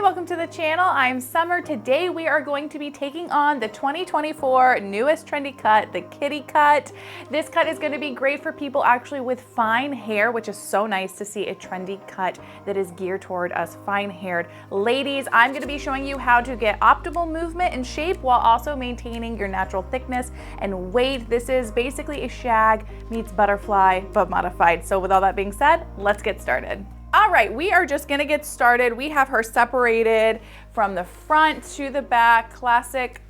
welcome to the channel. I'm Summer. Today we are going to be taking on the 2024 newest trendy cut, the kitty cut. This cut is going to be great for people actually with fine hair, which is so nice to see a trendy cut that is geared toward us fine-haired ladies. I'm going to be showing you how to get optimal movement and shape while also maintaining your natural thickness and weight. This is basically a shag meets butterfly, but modified. So with all that being said, let's get started. All right, we are just gonna get started. We have her separated from the front to the back, classic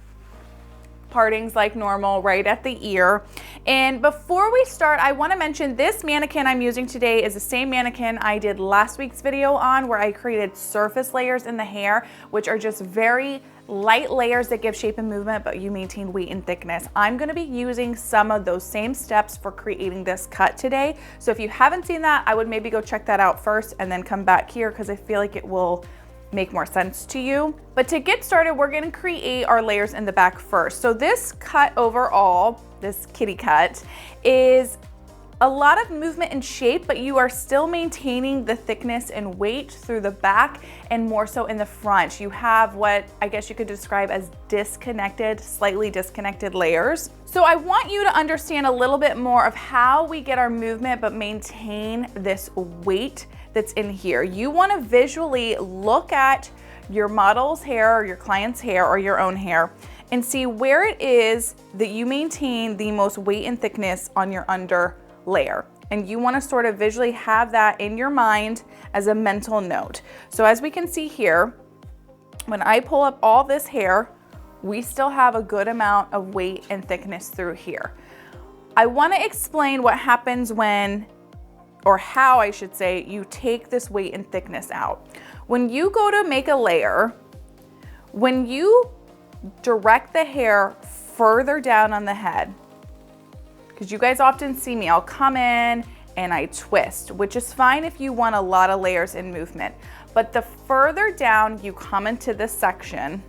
partings like normal, right at the ear. And before we start, I wanna mention this mannequin I'm using today is the same mannequin I did last week's video on, where I created surface layers in the hair, which are just very light layers that give shape and movement, but you maintain weight and thickness. I'm gonna be using some of those same steps for creating this cut today. So if you haven't seen that, I would maybe go check that out first and then come back here because I feel like it will make more sense to you. But to get started, we're gonna create our layers in the back first. So this cut overall, this kitty cut, is a lot of movement and shape, but you are still maintaining the thickness and weight through the back and more so in the front. You have what I guess you could describe as disconnected, slightly disconnected layers. So I want you to understand a little bit more of how we get our movement but maintain this weight that's in here. You want to visually look at your model's hair or your client's hair or your own hair and see where it is that you maintain the most weight and thickness on your under layer. And you want to sort of visually have that in your mind as a mental note. So as we can see here, when I pull up all this hair, we still have a good amount of weight and thickness through here. I want to explain what happens when, or how I should say, you take this weight and thickness out. When you go to make a layer, when you direct the hair further down on the head, because you guys often see me, I'll come in and I twist, which is fine if you want a lot of layers in movement. But the further down you come into this section,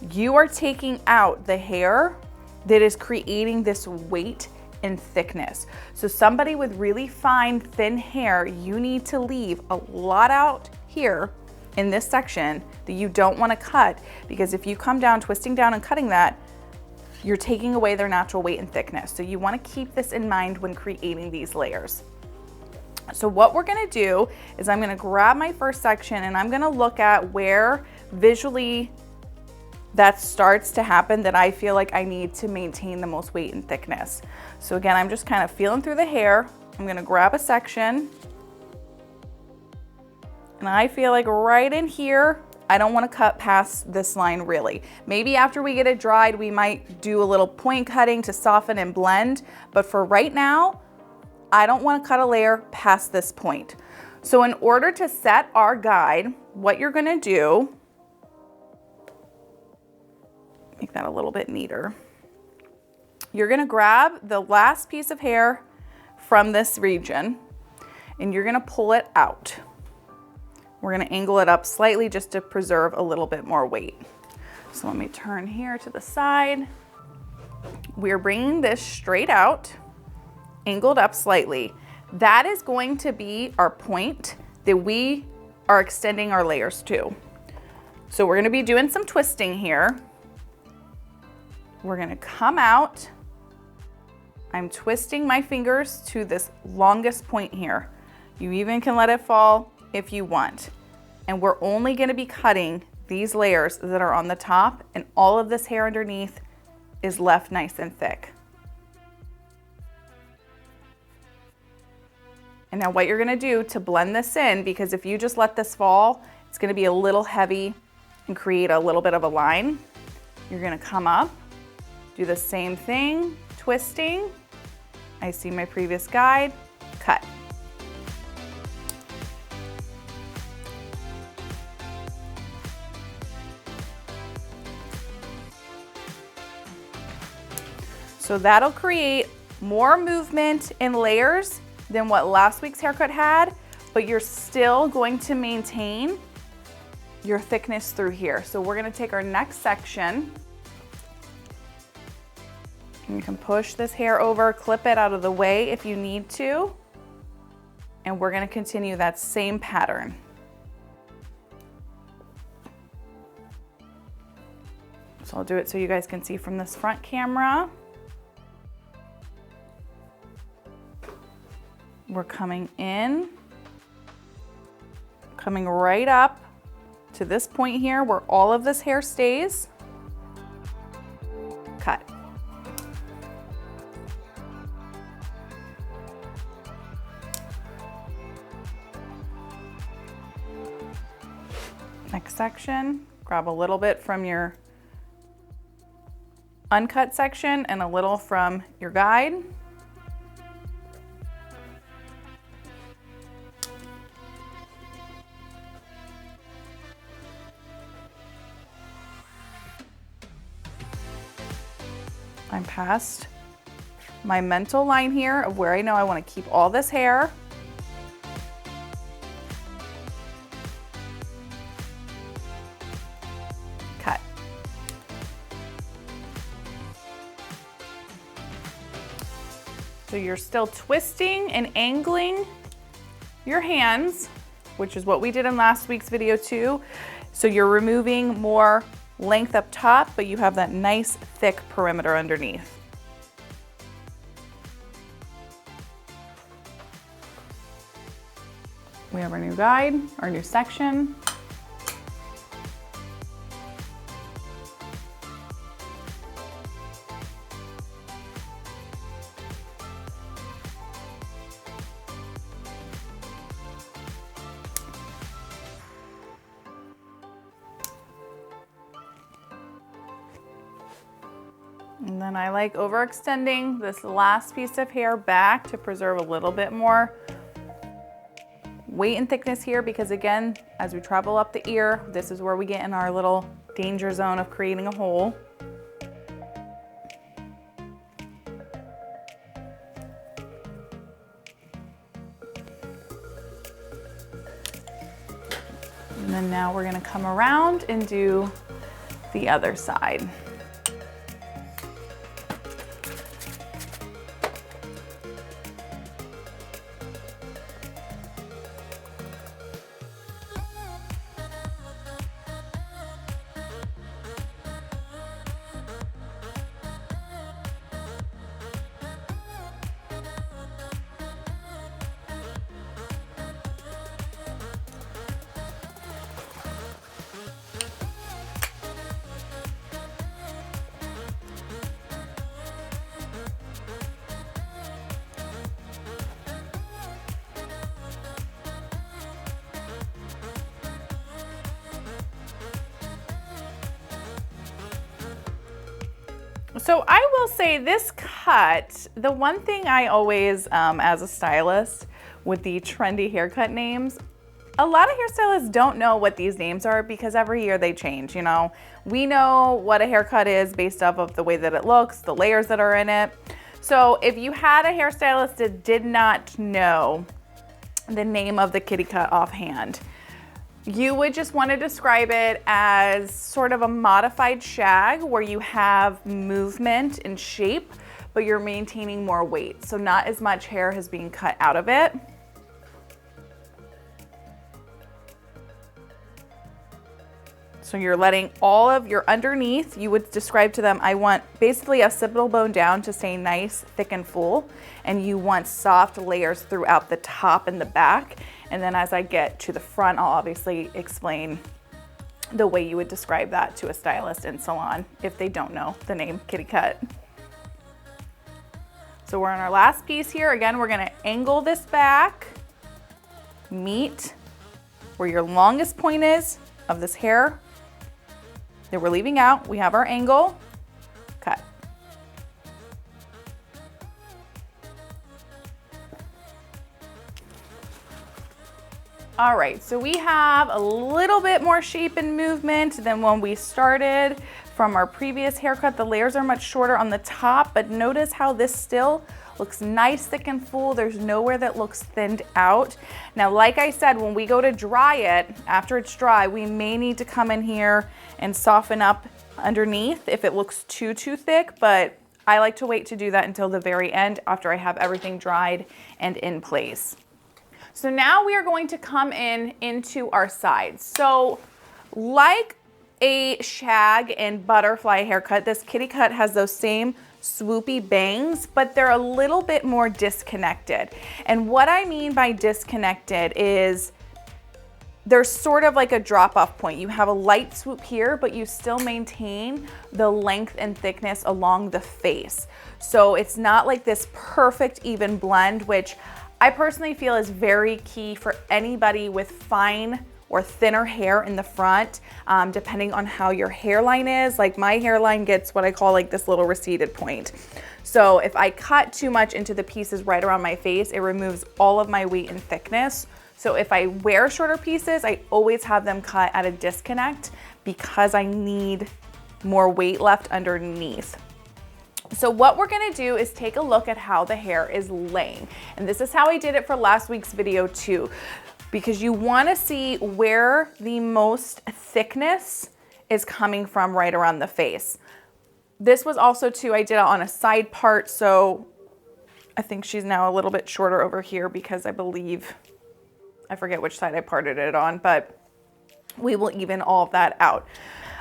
you are taking out the hair that is creating this weight and thickness. So somebody with really fine, thin hair, you need to leave a lot out here in this section that you don't want to cut, because if you come down, twisting down and cutting that, you're taking away their natural weight and thickness. So you want to keep this in mind when creating these layers. So what we're going to do is I'm going to grab my first section and I'm going to look at where visually that starts to happen that I feel like I need to maintain the most weight and thickness. So again, I'm just kind of feeling through the hair. I'm going to grab a section and I feel like right in here, I don't want to cut past this line really. Maybe after we get it dried, we might do a little point cutting to soften and blend. But for right now, I don't want to cut a layer past this point. So in order to set our guide, what you're going to do, make that a little bit neater. You're going to grab the last piece of hair from this region and you're going to pull it out. We're going to angle it up slightly just to preserve a little bit more weight. So let me turn here to the side. We're bringing this straight out, angled up slightly. That is going to be our point that we are extending our layers to. So we're going to be doing some twisting here. We're going to come out. I'm twisting my fingers to this longest point here. You even can let it fall if you want. And we're only going to be cutting these layers that are on the top, and all of this hair underneath is left nice and thick. And now what you're going to do to blend this in, because if you just let this fall, it's going to be a little heavy and create a little bit of a line. You're going to come up, do the same thing, twisting. I see my previous guide, cut. So that'll create more movement and layers than what last week's haircut had, but you're still going to maintain your thickness through here. So we're gonna take our next section. And you can push this hair over, clip it out of the way if you need to. And we're gonna continue that same pattern. So I'll do it so you guys can see from this front camera. We're coming in, coming right up to this point here where all of this hair stays. Cut. Next section, grab a little bit from your uncut section and a little from your guide. I'm past my mental line here of where I know I want to keep all this hair. Cut. So you're still twisting and angling your hands, which is what we did in last week's video too. So you're removing more length up top, but you have that nice thick perimeter underneath. We have our new guide, our new section. And then I like overextending this last piece of hair back to preserve a little bit more weight and thickness here, because again, as we travel up the ear, this is where we get in our little danger zone of creating a hole. And then now we're gonna come around and do the other side. So I will say this cut, the one thing I always, as a stylist with the trendy haircut names, a lot of hairstylists don't know what these names are because every year they change, you know. We know what a haircut is based off of the way that it looks, the layers that are in it. So if you had a hairstylist that did not know the name of the kitty cut offhand, you would just want to describe it as sort of a modified shag where you have movement and shape, but you're maintaining more weight. So not as much hair is being cut out of it. So you're letting all of your underneath, you would describe to them, I want basically a occipital bone down to stay nice, thick and full. And you want soft layers throughout the top and the back. And then as I get to the front, I'll obviously explain the way you would describe that to a stylist in salon if they don't know the name kitty cut. So we're on our last piece here. Again, we're gonna angle this back, meet where your longest point is of this hair that we're leaving out. We have our angle, cut. All right, so we have a little bit more shape and movement than when we started from our previous haircut. The layers are much shorter on the top, but notice how this still looks nice, thick and full. There's nowhere that looks thinned out. Now, like I said, when we go to dry it, after it's dry, we may need to come in here and soften up underneath if it looks too thick, but I like to wait to do that until the very end after I have everything dried and in place. So now we are going to come into our sides. So like a shag and butterfly haircut. This kitty cut has those same swoopy bangs, but they're a little bit more disconnected. And what I mean by disconnected is there's sort of like a drop-off point. You have a light swoop here, but you still maintain the length and thickness along the face. So it's not like this perfect even blend, which I personally feel is very key for anybody with fine or thinner hair in the front, depending on how your hairline is. Like my hairline gets what I call like this little receded point. So if I cut too much into the pieces right around my face, it removes all of my weight and thickness. So if I wear shorter pieces, I always have them cut at a disconnect because I need more weight left underneath. So what we're gonna do is take a look at how the hair is laying. And this is how I did it for last week's video too, because you wanna see where the most thickness is coming from right around the face. This was also too, I did it on a side part, so I think she's now a little bit shorter over here because I believe, I forget which side I parted it on, but we will even all of that out.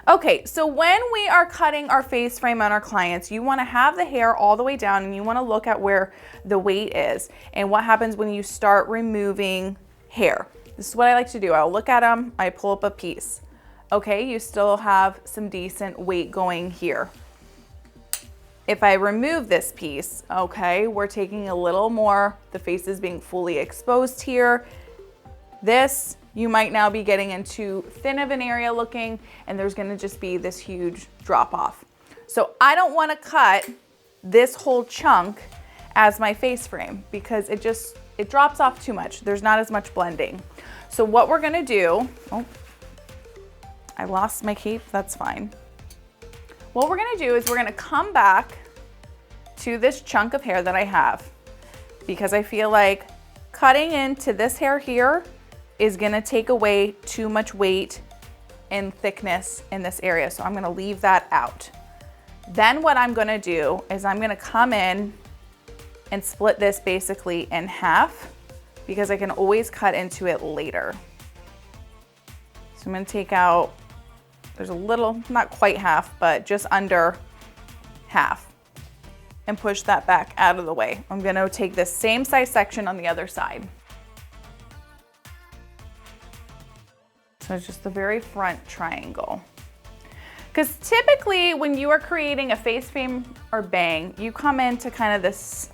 Okay, so when we are cutting our face frame on our clients, you wanna have the hair all the way down and you wanna look at where the weight is and what happens when you start removing hair. This is what I like to do. I'll look at them, I pull up a piece. Okay, you still have some decent weight going here. If I remove this piece, okay, we're taking a little more, the face is being fully exposed here. This, you might now be getting into thin of an area looking, and there's gonna just be this huge drop off. So I don't wanna cut this whole chunk as my face frame because it drops off too much. There's not as much blending. So what we're gonna do, oh, I lost my cape, that's fine. What we're gonna do is we're gonna come back to this chunk of hair that I have because I feel like cutting into this hair here is gonna take away too much weight and thickness in this area. So I'm gonna leave that out. Then what I'm gonna do is I'm gonna come in and split this basically in half because I can always cut into it later. So I'm gonna take out, there's a little, not quite half, but just under half, and push that back out of the way. I'm gonna take this same size section on the other side. So it's just the very front triangle. Because typically when you are creating a face frame or bang, you come into kind of this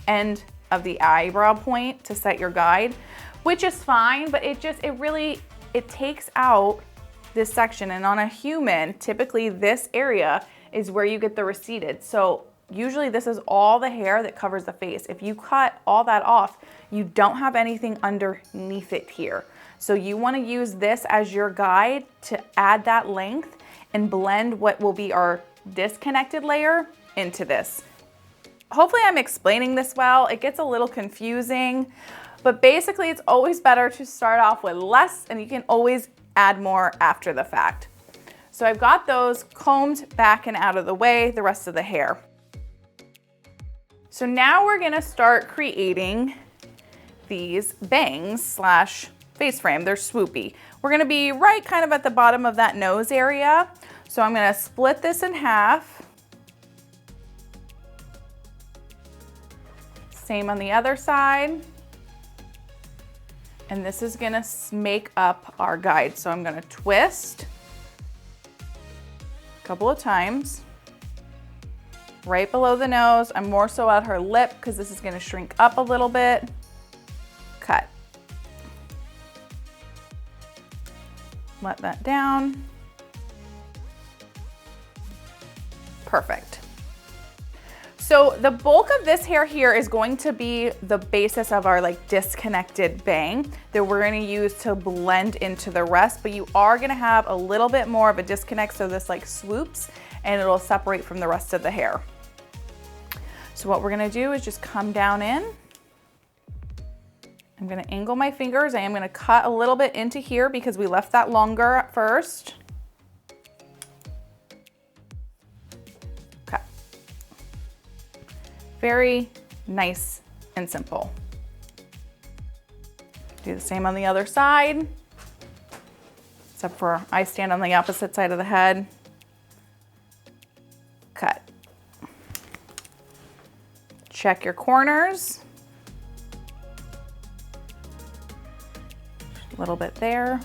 end of the eyebrow point to set your guide, which is fine, but it takes out this section. And on a human, typically this area is where you get the receded. So usually this is all the hair that covers the face. If you cut all that off, you don't have anything underneath it here. So you wanna use this as your guide to add that length and blend what will be our disconnected layer into this. Hopefully I'm explaining this well. It gets a little confusing, but basically it's always better to start off with less and you can always add more after the fact. So I've got those combed back and out of the way, the rest of the hair. So now we're gonna start creating these bangs slash face frame. They're swoopy. We're gonna be right kind of at the bottom of that nose area. So I'm gonna split this in half. Same on the other side. And this is gonna make up our guide. So I'm gonna twist a couple of times. Right below the nose. I'm more so at her lip because this is gonna shrink up a little bit. Cut. Let that down. Perfect. So the bulk of this hair here is going to be the basis of our like disconnected bang that we're gonna use to blend into the rest, but you are gonna have a little bit more of a disconnect so this like swoops and it'll separate from the rest of the hair. So what we're gonna do is just come down in. I'm gonna angle my fingers. I am gonna cut a little bit into here because we left that longer at first. Okay. Very nice and simple. Do the same on the other side. except for I stand on the opposite side of the head. Cut. Check your corners. A little bit there.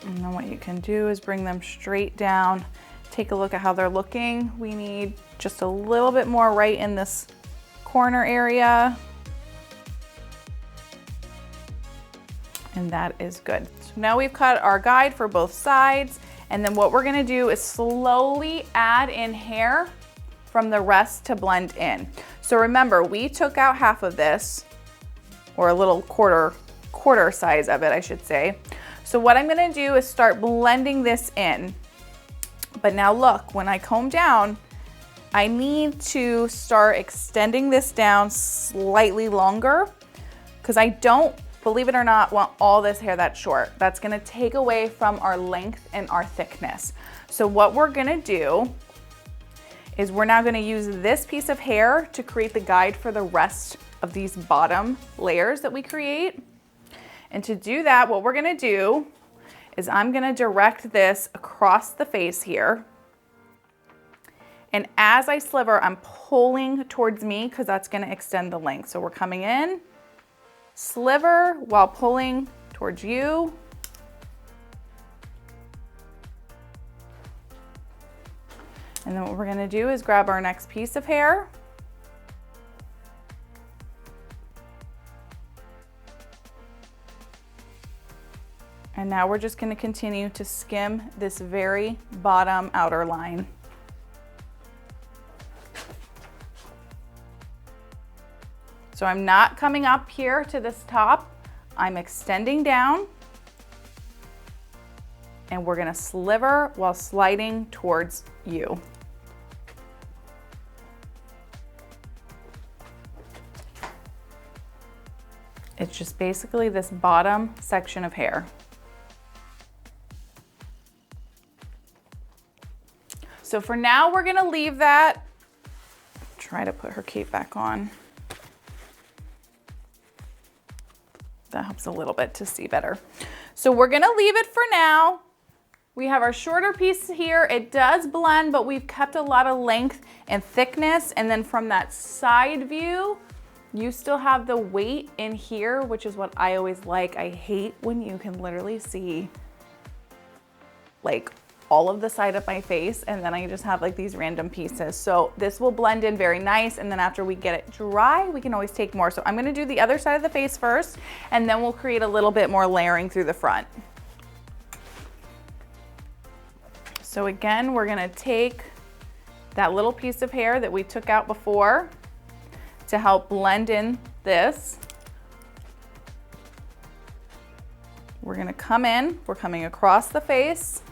And then what you can do is bring them straight down. Take a look at how they're looking. We need just a little bit more right in this corner area. And that is good. So now we've cut our guide for both sides. And then what we're gonna do is slowly add in hair from the rest to blend in. So remember, we took out half of this, or a little quarter size of it, I should say. So what I'm gonna do is start blending this in. But now look, when I comb down, I need to start extending this down slightly longer, because I don't, believe it or not, want all this hair that short. That's gonna take away from our length and our thickness. So what we're gonna do is we're now gonna use this piece of hair to create the guide for the rest of these bottom layers that we create. And to do that, what we're gonna do is I'm gonna direct this across the face here. And as I sliver, I'm pulling towards me because that's gonna extend the length. So we're coming in, sliver while pulling towards you. And then what we're gonna do is grab our next piece of hair. And now we're just gonna continue to skim this very bottom outer line. So I'm not coming up here to this top, I'm extending down, and we're gonna sliver while sliding towards you. It's just basically this bottom section of hair. So for now, we're gonna leave that. Try to put her cape back on. That helps a little bit to see better. So we're gonna leave it for now. We have our shorter piece here. It does blend, but we've kept a lot of length and thickness. And then from that side view, you still have the weight in here, which is what I always like. I hate when you can literally see like all of the side of my face, and then I just have like these random pieces. So this will blend in very nice, and then after we get it dry, we can always take more. So I'm gonna do the other side of the face first, and then we'll create a little bit more layering through the front. So again, we're gonna take that little piece of hair that we took out before to help blend in this. We're gonna come in, we're coming across the face.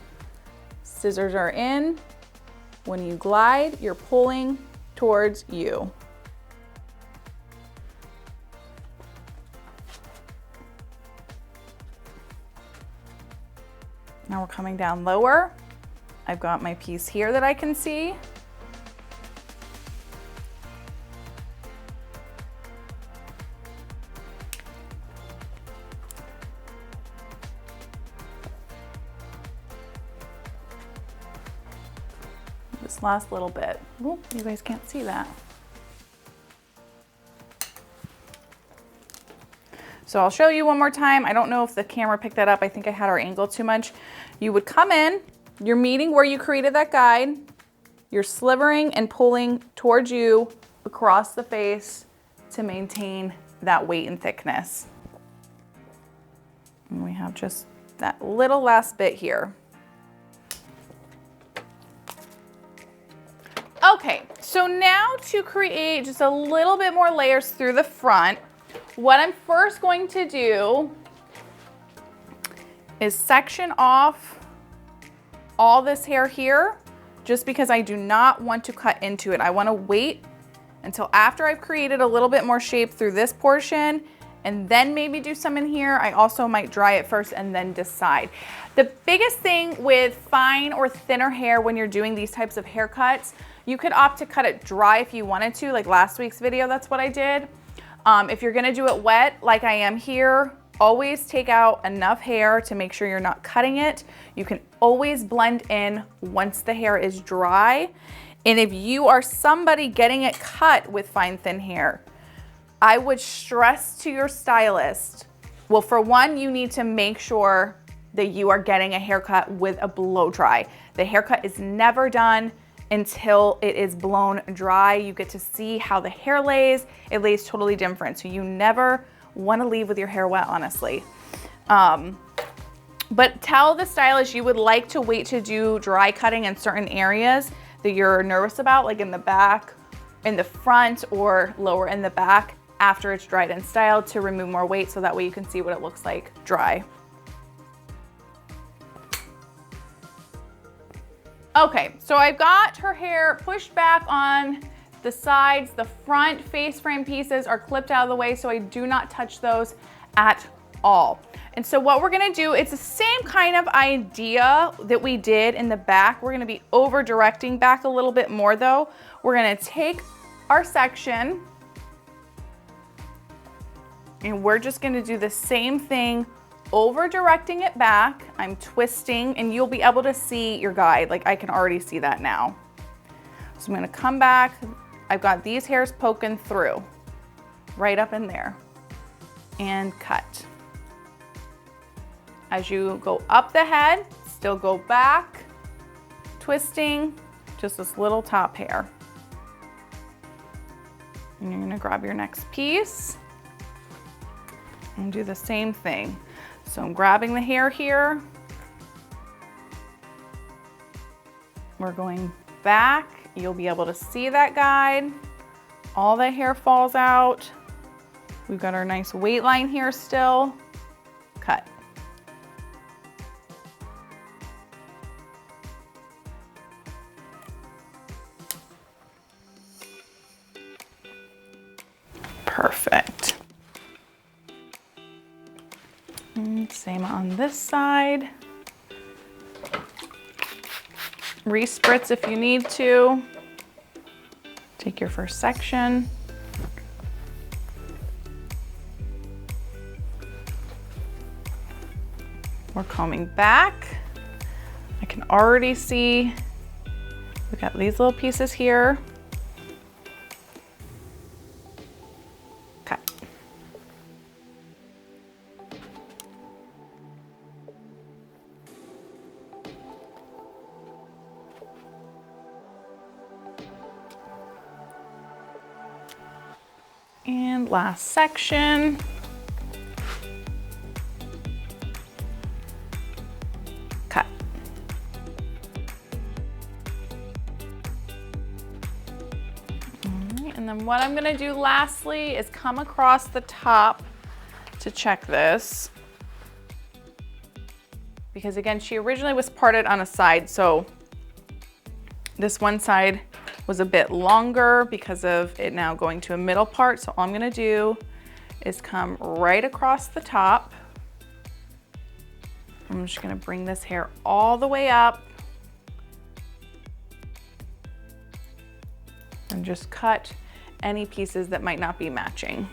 Scissors are in. When you glide, you're pulling towards you. Now we're coming down lower. I've got my piece here that I can see. This last little bit. Ooh, you guys can't see that. So I'll show you one more time. I don't know if the camera picked that up. I think I had our angle too much. You would come in, you're meeting where you created that guide. You're slivering and pulling towards you across the face to maintain that weight and thickness. And we have just that little last bit here. Okay, so now to create just a little bit more layers through the front, what I'm first going to do is section off all this hair here, just because I do not want to cut into it. I want to wait until after I've created a little bit more shape through this portion, and then maybe do some in here. I also might dry it first and then decide. The biggest thing with fine or thinner hair when you're doing these types of haircuts, You could opt to cut it dry if you wanted to, like last week's video, that's what I did. If you're gonna do it wet, like I am here, always take out enough hair to make sure you're not cutting it. You can always blend in once the hair is dry. And if you are somebody getting it cut with fine thin hair, I would stress to your stylist, well, for one, you need to make sure that you are getting a haircut with a blow dry. The haircut is never done until it is blown dry. You get to see how the hair lays. It lays totally different. So you never want to leave with your hair wet, honestly. But tell the stylist you would like to wait to do dry cutting in certain areas that you're nervous about, like in the back, in the front, or lower in the back after it's dried and styled, to remove more weight so that way you can see what it looks like dry. Okay, so I've got her hair pushed back on the sides. The front face frame pieces are clipped out of the way, so I do not touch those at all. And so what we're gonna do, it's the same kind of idea that we did in the back. We're gonna be over directing back a little bit more though. We're gonna take our section and we're just gonna do the same thing, over directing it back. I'm twisting and you'll be able to see your guide. Like I can already see that now. So I'm gonna come back. I've got these hairs poking through, right up in there, and cut. As you go up the head, still go back, twisting, just this little top hair. And you're gonna grab your next piece and do the same thing. So I'm grabbing the hair here. We're going back. You'll be able to see that guide. All the hair falls out. We've got our nice weight line here still. Cut. Perfect. And same on this side. Respritz if you need to. Take your first section. We're combing back. I can already see we've got these little pieces here. Cut. And last section. Cut. All right, and then what I'm gonna do lastly is come across the top to check this. Because again, she originally was parted on a side, so this one side was a bit longer because of it now going to a middle part. So all I'm gonna do is come right across the top. I'm just gonna bring this hair all the way up and just cut any pieces that might not be matching.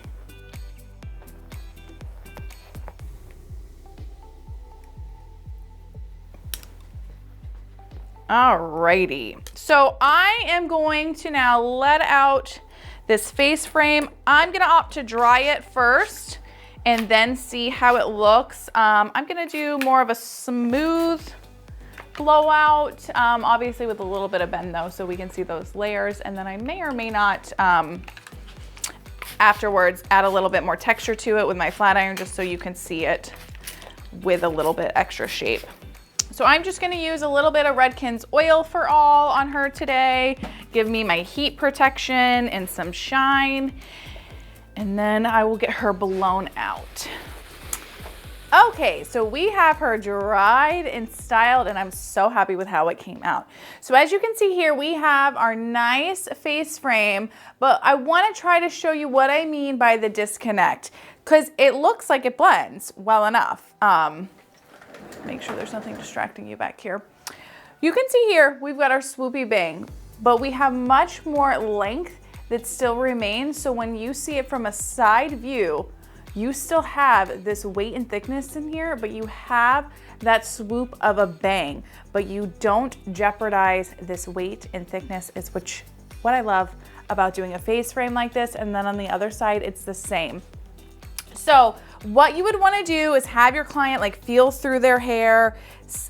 Alrighty, so I am going to now let out this face frame. I'm gonna opt to dry it first and then see how it looks. I'm gonna do more of a smooth blowout, obviously with a little bit of bend though, so we can see those layers, and then I may or may not afterwards add a little bit more texture to it with my flat iron just so you can see it with a little bit extra shape. So I'm just gonna use a little bit of Redken's oil for all on her today, give me my heat protection and some shine, and then I will get her blown out. Okay, so we have her dried and styled, and I'm so happy with how it came out. So as you can see here, we have our nice face frame, but I wanna try to show you what I mean by the disconnect, because it looks like it blends well enough. Make sure there's nothing distracting you back here. You can see here, we've got our swoopy bang. but we have much more length that still remains. So when you see it from a side view, you still have this weight and thickness in here, but you have that swoop of a bang, but you don't jeopardize this weight and thickness. Is what I love about doing a face frame like this. And then on the other side, it's the same. So what you would want to do is have your client like feel through their hair,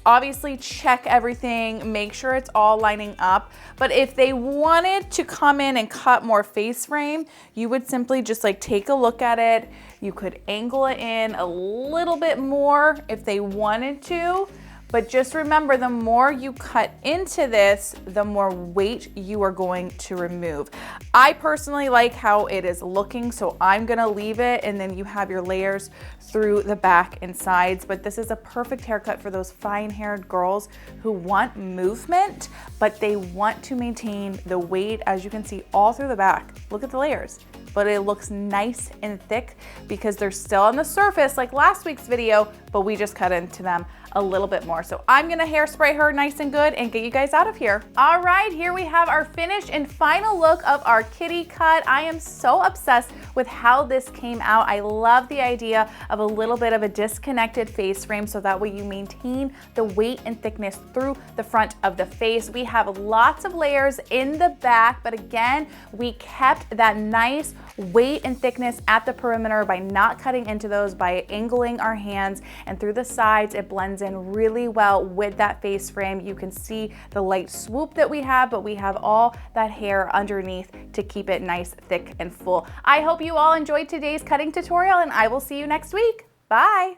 obviously check everything, make sure it's all lining up. But if they wanted to come in and cut more face frame, you would simply just like take a look at it. You could angle it in a little bit more if they wanted to. But just remember, the more you cut into this, the more weight you are going to remove. I personally like how it is looking, so I'm gonna leave it, and then you have your layers through the back and sides. But this is a perfect haircut for those fine-haired girls who want movement, but they want to maintain the weight, as you can see, all through the back. Look at the layers. But it looks nice and thick because they're still on the surface like last week's video, but we just cut into them a little bit more. So I'm gonna hairspray her nice and good and get you guys out of here. All right, here we have our finished and final look of our kitty cut. I am so obsessed with how this came out. I love the idea of a little bit of a disconnected face frame so that way you maintain the weight and thickness through the front of the face. We have lots of layers in the back, but again, we kept that nice weight and thickness at the perimeter by not cutting into those, by angling our hands, and through the sides it blends in really well with that face frame. You can see the light swoop that we have, but we have all that hair underneath to keep it nice, thick, and full. I hope you all enjoyed today's cutting tutorial, and I will see you next week. Bye.